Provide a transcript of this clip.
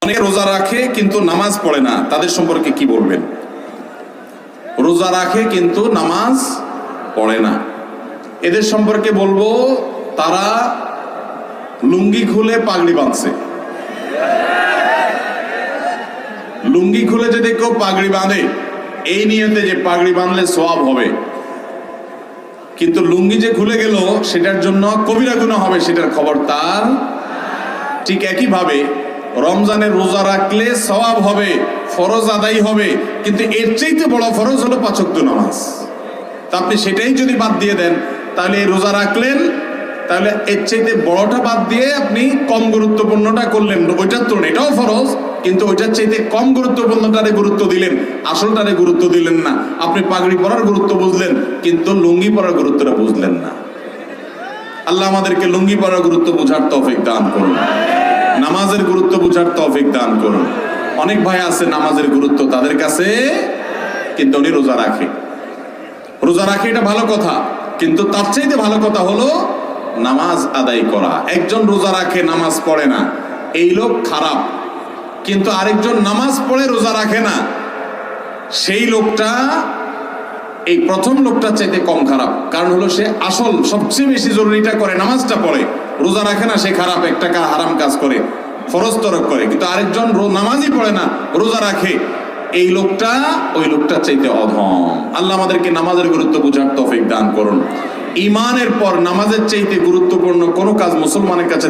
অনেকে রোজা রাখে কিন্তু নামাজ পড়ে না, তাদের সম্পর্কে কি বলবেন? রোজা রাখে কিন্তু নামাজ পড়ে না, এদের সম্পর্কে বলবো তারা লুঙ্গি খুলে পাগড়ি বাঁধছে। লুঙ্গি খুলে যদি কেউ পাগড়ি বাঁধে এই নিয়তে যে পাগড়ি বাঁধলে সওয়াব হবে, কিন্তু লুঙ্গি যে খুলে গেল সেটার জন্য কবিরা গুনাহ হবে, সেটার খবর তার। ঠিক একইভাবে রমজানের রোজা রাখলে সওয়াব হবে, ফরজ আদায় হবে, কিন্তু এর চাইতে বড় ফরজ হলো 5 ওয়াক্ত নামাজ। তা আপনি সেটাই যদি বাদ দিয়ে দেন তাহলে এই রোজা রাখলেন, তাহলে এর চাইতে বড়টা বাদ দিয়ে আপনি কম গুরুত্বপূর্ণটা করলেন। ওইটার তুলনায় এটাও ফরজ, কিন্তু ওইটার চাইতে কম গুরুত্বপূর্ণটারে গুরুত্ব দিলেন, আসলটারে গুরুত্ব দিলেন না। আপনি পাগড়ি পরার গুরুত্ব বুঝলেন কিন্তু লুঙ্গি পরার গুরুত্বটা বুঝলেন না। আল্লাহ আমাদেরকে লুঙ্গি পরার গুরুত্ব বোঝার তৌফিক দান করুন, নামাজের গুরুত্ব বোঝার তৌফিক দান করুন। অনেক ভাই আছে নামাজের গুরুত্ব তাদের কাছে, কিন্তু উনি রোজা রাখে। রোজা রাখে এটা ভালো কথা, কিন্তু তার চাইতে ভালো কথা হলো নামাজ আদায় করা। একজন রোজা রাখে নামাজ পড়ে না, এই লোক খারাপ। কিন্তু আরেকজন নামাজ পড়ে রোজা রাখে না, সেই লোকটা এই প্রথম লোকটার চাইতে কম খারাপ। কারণ হলো সে আসল সবচেয়ে বেশি জরুরিটা করে, নামাজটা পড়ে, রোজা রাখে না, সে খারাপ, একটা হারাম কাজ করে, ফরজ তরক করে। কিন্তু আরেকজন নামাজই পড়ে না, রোজা রাখে, এই লোকটা ওই লোকটার চাইতে অধম। আল্লাহ আমাদেরকে নামাজের গুরুত্ব বোঝার তৌফিক দান করুন। ঈমানের পর নামাজের চাইতে গুরুত্বপূর্ণ কোনো কাজ মুসলমানের কাছে